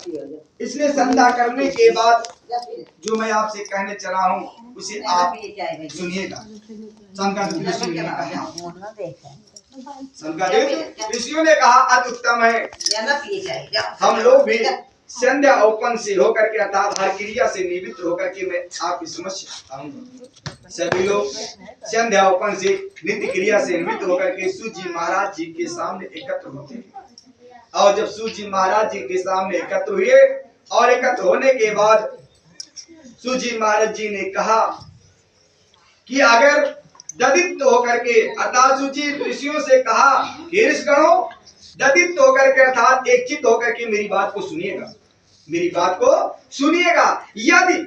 इसलिए संध्या करने के बाद जो मैं आपसे कहने चला हूँ उसे आप सुनिएगा। ऋषियों ने कहा अति उत्तम है। हम लोग भी संध्या ओपन से होकर के अर्थात हर क्रिया से निवृत्त होकर के मैं आपकी समस्या आऊंगा। सभी लोग संध्या ओपन से नित्य क्रिया से निवृत्त होकर के सूजी महाराज जी के सामने एकत्र होते हैं। और जब सूजी महाराज जी के सामने एकत्र हुए और एकत्र होने के बाद सूजी महाराज जी ने कहा कि अगर ददित होकर के अर्थात सूजी ऋषियों से कहा कि ऋषिगणों ददित होकर के अर्थात एक चित्त होकर के मेरी बात को सुनिएगा, मेरी बात को सुनिएगा। यदि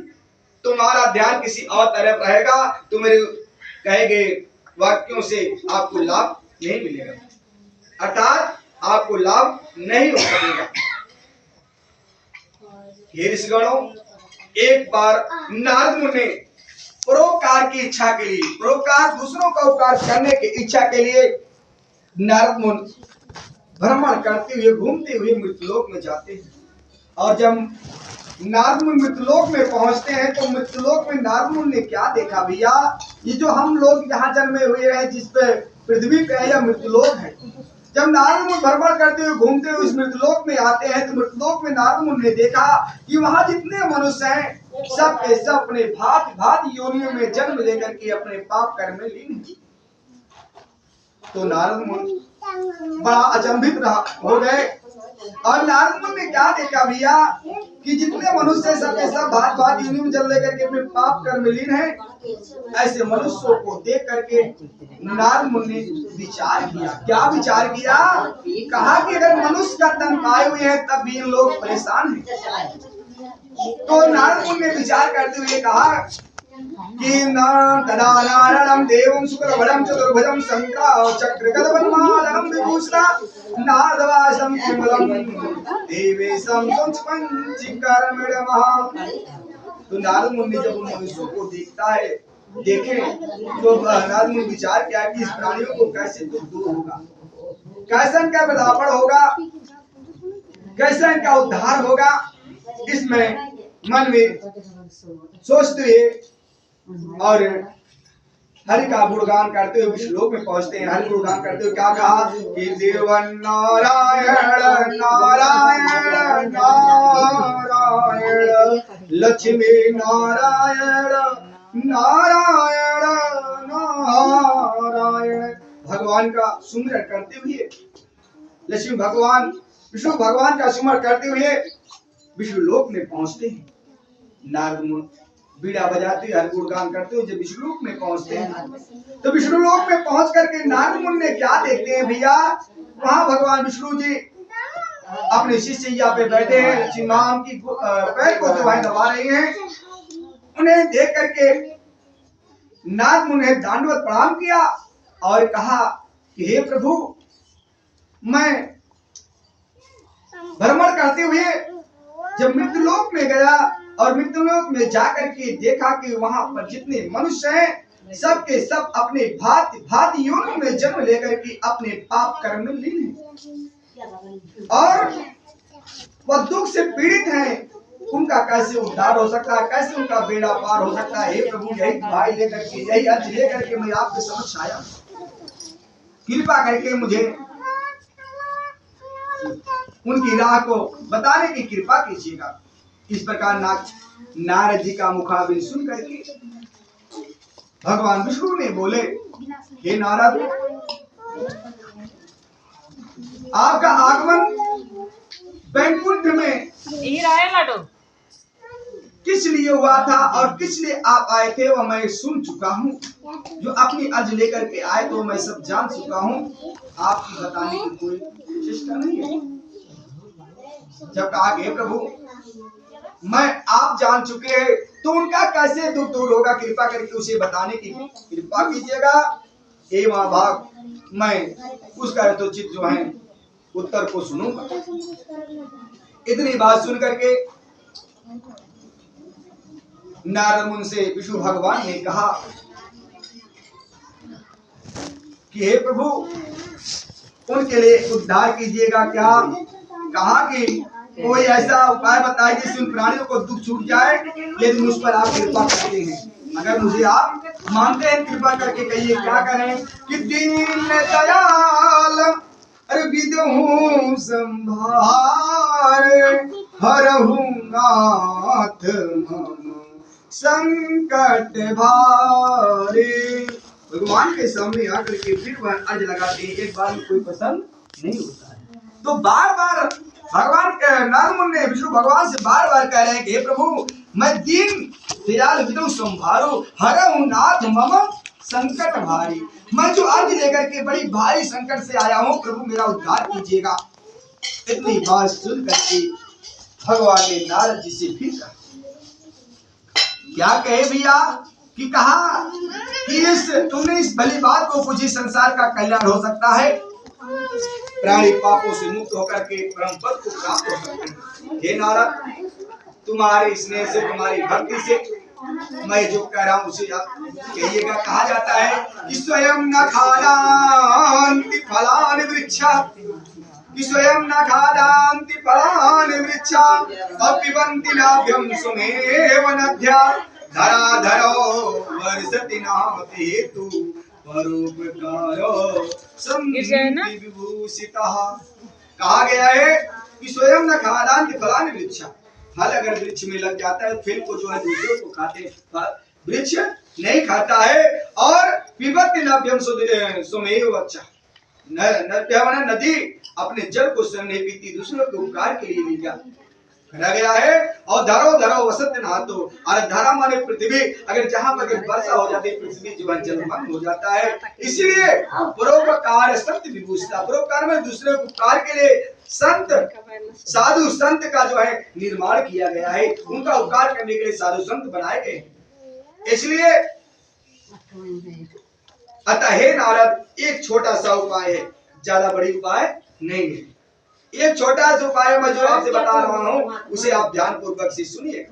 तुम्हारा ध्यान किसी और तरफ रहेगा तो मेरे कहे गए वाक्यों से आपको लाभ नहीं मिलेगा, अर्थात आपको लाभ नहीं हो सकेगा। हे ऋषिगणों, एक बार नारद मुनि ने परोपकार की इच्छा के लिए, परोपकार दूसरों का उपकार करने की इच्छा के लिए नारद मुनि भ्रमण करते हुए घूमते हुए मृत्युलोक में जाते हैं। और जब नारद मुनि मृत्युलोक में पहुंचते हैं तो मृत्युलोक में नारद मुनि ने क्या देखा भैया, ये जो हम लोग यहाँ जन्मे हुए हैं जिस पे पृथ्वी पे यह मृत्युलोक है। जब नारद मुनि भ्रमण करते हुए घूमते हुए उस मृत्युलोक में आते हैं तो मृत्युलोक में नारद मुनि ने देखा कि वहाँ जितने मनुष्य हैं सब के सब अपने भांति भांति योनियों में जन्म लेकर के अपने पाप कर्म में लीन हैं। तो नारद मुनि बड़ा अचंभित हो गए और नारद मुनि ने क्या देखा भैया कि जितने मनुष्य सब के सब भांति भांति योनियों में जन्म लेकर के अपने पाप कर्म में लीन हैं। ऐसे मनुष्यों को देख करके नारद मुनि ने विचार किया। क्या विचार किया? कहा कि अगर मनुष्य का तन पाए हुए हैं तब भी इन लोग परेशान हैं। तो नारद मुनि ने विचार करते हुए कहा कि नारायणं देवं शुक्लवरं चतुर्भुजं शंखचक्रगदपद्मालनं विभूषणं नारदवासं केवलं देवेशं संस्पञ्चीकरणमः। तो नारद मुनि जब उन मनुष्यों को देखता है, देखे तो नारद मुनि विचार किया कि इस प्राणियों को कैसे दुख दूर होगा, कैसे इनका वृद्धापन होगा, कैसे इनका उद्धार होगा। इसमें मन में सोचते हुए और हरि का गुणगान करते हुए विष्णुलोक में पहुंचते हैं। हरि गुणगान करते हुए क्या कहा कि देवन नारायण नारायण नारायण लक्ष्मी नारायण नारायण नारायण भगवान का सुमिरन करते हुए लक्ष्मी भगवान विष्णु भगवान का सुमिरन करते हुए विष्णुलोक में पहुंचते हैं। नारद मुनि बीड़ा बजाते हुए हरि गुणगान करते हुए जब विष्णुलोक में पहुंचते हैं तो विष्णुलोक में पहुंच करके नारद मुनि ने क्या देखते हैं भैया, वहां भगवान विष्णु जी अपने शिष्यैया पे बैठे हैं, लक्ष्मी मां की पैर को दबा रही हैं। उन्हें देख करके नारद मुनि ने दंडवत प्रणाम किया और कहा कि हे प्रभु, मैं भ्रमण करते हुए जब मृत्युलोक में गया और मृत्युलोक में जाकर के देखा कि वहां पर जितने मनुष्य हैं सब के सब अपने भांति भांति योनि में जन्म लेकर के अपने पाप कर्म में लीन हैं और वह दुख से पीड़ित हैं। उनका कैसे उद्धार हो सकता है, कैसे उनका बेड़ा पार हो सकता है। हे प्रभु, यही दुहाई लेकर के, यही अर्ज लेकर के मैं आपके समक्ष आया, कृपा करके मुझे उनकी राह को बताने की कृपा कीजिएगा। इस प्रकार नारद जी का मुखाबिन सुन करके भगवान विष्णु ने बोले, हे नारद, आपका आगमन वैकुंठ में किस लिए हुआ था और किस लिए आप आए थे वह मैं सुन चुका हूँ। जो अपनी अर्ज लेकर के आए तो मैं सब जान चुका हूँ, आपकी बताने की कोई चेष्टा नहीं है। जब कहा हे प्रभु, मैं आप जान चुके हैं तो उनका कैसे दुख दूर होगा, कृपा करके उसे बताने की कृपा कीजिएगा। हे महाभाग, मैं उसका यथोचित जो है उत्तर को सुनूंगा। इतनी बात सुन करके नारद मुनि से विष्णु भगवान ने कहा कि हे प्रभु, उनके लिए उद्धार कीजिएगा। क्या? कहा कि कोई ऐसा उपाय बताए जिससे उन प्राणियों को दुख छूट जाए, यदि मुझ पर आप कृपा करते हैं। अगर मुझे आप मानते हैं, कृपा करके कहिए क्या करें। कि दीन दयाल अरे विदहु संभारे, हरहु नाथ मम संकट भारे। भगवान के सामने आकर के फिर वह अर्ज लगाते हैं, एक बार में कोई पसंद नहीं होता है। तो बार बार भगवान नारद मुनि ने विष्णु भगवान से बार बार कह रहे हैं कि हे प्रभु, मैं दीन दयाल विदु संभारो, हरहु नाथ मम संकट भारी। मैं जो अर्ज लेकर के बड़ी भारी संकट से आया हूँ, प्रभु मेरा उद्धार कीजिएगा। इतनी बात सुन करके भगवान ने नारद जी से फिर कहा, क्या कहे भैया? कि कहा कि तुमने इस भली बात को पूछी, संसार का कल्याण हो सकता है, प्राणी पापों से मुक्त होकर के परम पद को प्राप्त हो सकते हैं। हे नारद, तुम्हारे स्नेह से, तुम्हारी भक्ति से मैं जो कह रहा हूँ उसे आप कहिएगा। कहा जाता है कि स्वयं न खादान्ति फलानि वृक्षा, कि स्वयं न खादान्ति फलानि वृक्षा, अपिबन्ति नाभ्यं सुमेव नद्या, धरा धरो वर्षति नाथ हेतु, परोपकारो संति विभूषितः। कहा गया है कि स्वयं न खादान्ति फलानि वृक्षा, फल अगर वृक्ष में लग जाता है, फल को जो है दूसरों को खाते हैं, वृक्ष नहीं खाता है। और पिबन्ति नाभ्यं सुमेव वच्चा, नदी अपने जल को स्वयं नहीं पीती, दूसरों के उपकार के लिए नहीं कहा गया है। और धरो धरो वसंत नहातो, और धरा माने पृथ्वी, अगर जहां पर वर्षा हो जाती है पृथ्वी जीवन जलमग्न हो जाता है। इसलिए परोपकार संत विभूषिता, परोपकार में दूसरे उपकार के लिए संत साधु संत का जो है निर्माण किया गया है, उनका उपकार करने के लिए साधु संत बनाए गए। इसलिए अतः हे नारद, एक छोटा सा उपाय है, ज्यादा बड़ी उपाय नहीं है। एक छोटा सा उपाय मैं जो आपसे बता रहा हूँ, उसे आप ध्यान पूर्वक से सुनिए,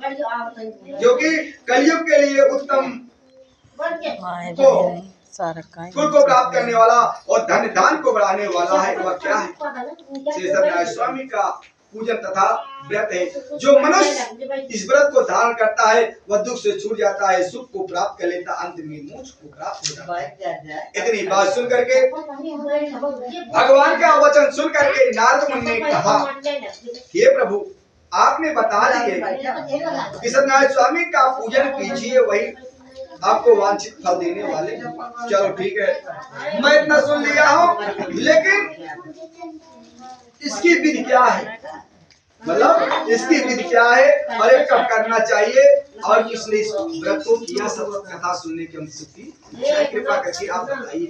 जो कि कलयुग के लिए उत्तम कुल को प्राप्त करने वाला और धन दान को बढ़ाने वाला है। वह क्या है? श्री सत्यनारायण स्वामी का पूजन तथा व्रत है। जो मनुष्य इस व्रत को धारण करता है, वह दुख से छूट जाता है, सुख को प्राप्त कर लेता, अंत में मोक्ष को प्राप्त हो जाता है। इतनी बात सुन करके, भगवान का वचन सुन करके नारद मुनि ने कहा, हे प्रभु, आपने बता दिए कि सत्यनारायण स्वामी का पूजन कीजिए, वही आपको वांछित फल देने वाले। चलो ठीक है, मैं इतना सुन लिया हूँ, लेकिन इसकी विधि क्या है? मतलब इसकी विधि क्या है और ये कब करना चाहिए और किसने इस व्रत को किया? सब कथा सुनने की हमसे कृपा करके आप बताइए।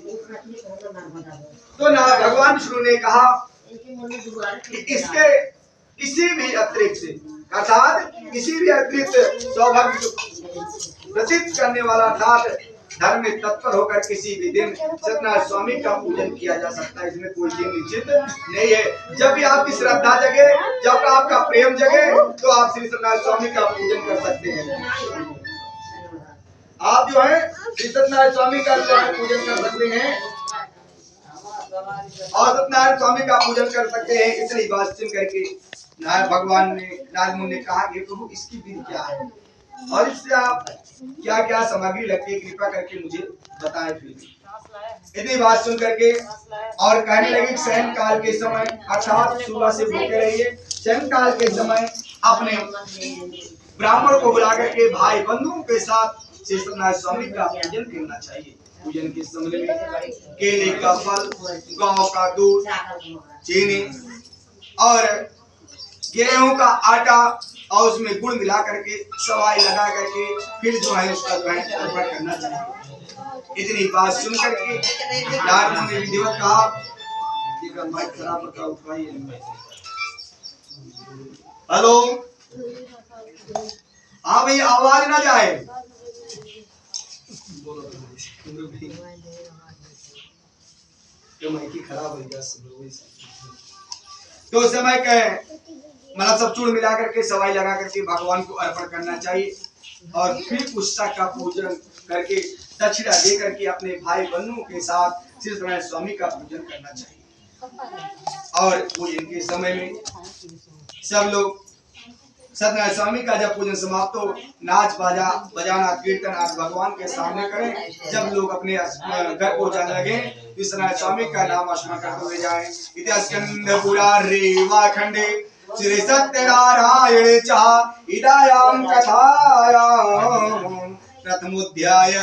तो ना भगवान विष्णु ने कहा कि इसके किसी भी अतिरिक्त से, अर्थात किसी भी अतिरिक्त सौभाग्य प्रसिद्ध करने वाला, अर्थात धर्म में तत्पर होकर किसी भी दिन सत्यनारायण स्वामी का पूजन किया जा सकता है। इसमें कोई दिन निश्चित नहीं है। जब भी आपकी श्रद्धा जगे, जब आपका प्रेम जगे, तो आप श्री सत्यनारायण स्वामी का पूजन कर सकते हैं। आप जो है श्री सत्यनारायण स्वामी का पूजन कर सकते हैं और सत्यनारायण स्वामी का पूजन कर सकते हैं। इतनी बात सुन करके भगवान ने, नारद मुनि ने कहा कि प्रभु, इसकी विधि क्या है और इससे आप क्या क्या सामग्री लगती है, कृपा करके मुझे बताएं। फिर इतनी बात सुन करके और कहने लगी, शयन काल के समय, अर्थात सुबह से भूखे रहिए, शयन काल के समय अपने ब्राह्मण को बुला करके भाई बंधुओं के साथ श्री सत्यनारायण स्वामी का पूजन करना चाहिए। पूजन के समय में केले का फल, गांव का दूध, चीनी और गेहूं का आटा और उसमें गुड़ मिला करके, सवाई लगा करके, फिर जो है उसका जो है अर्पण करना चाहिए। इतनी बात सुन करके नारद मुनि ने विधिवत कहा, हेलो, हाँ भैया, आवाज ना जाए। तो उस समय कहे मतलब सब चूड़ मिला करके, सवाई लगा करके भगवान को अर्पण करना चाहिए और फिर पुस्तक का पूजन करके दक्षिणा दे करके अपने भाई बंधुओं के साथ श्री सत्यनारायण स्वामी का पूजन करना चाहिए। और पूजन के समय में सब लोग सत्यनारायण स्वामी का जब पूजन समाप्त हो, नाच बाजा बजाना कीर्तन आज भगवान के सामने करें। जब लोग अपने घर को जाने लगे, सत्यनारायण स्वामी का नाम स्मरण करते हुए जाएं। इतिहास स्कंद पुराण खंडे श्री सत्यनारायण चा इदायाम कथायाम प्रथमोध्याय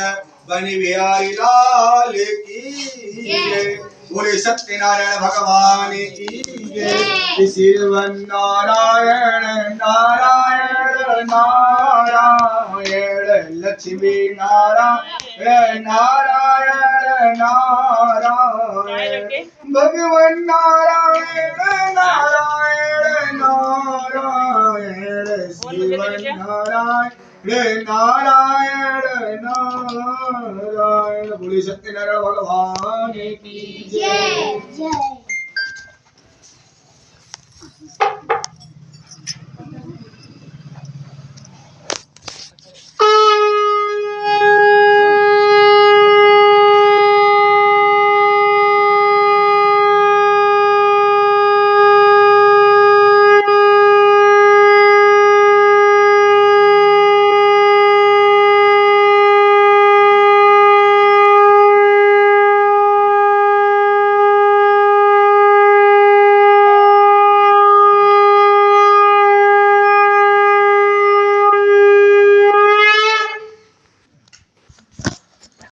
बनि बिहारी लाल की जय। बोले सत्यनारायण भगवान की जय। शिवन नारायण नारायण नारायण लक्ष्मी नारायण नारायण नारायण भगवान नारायण नारायण नारायण शिवन नारायण नारायण नारायण। बोले सत्यनारायण भगवान की जय।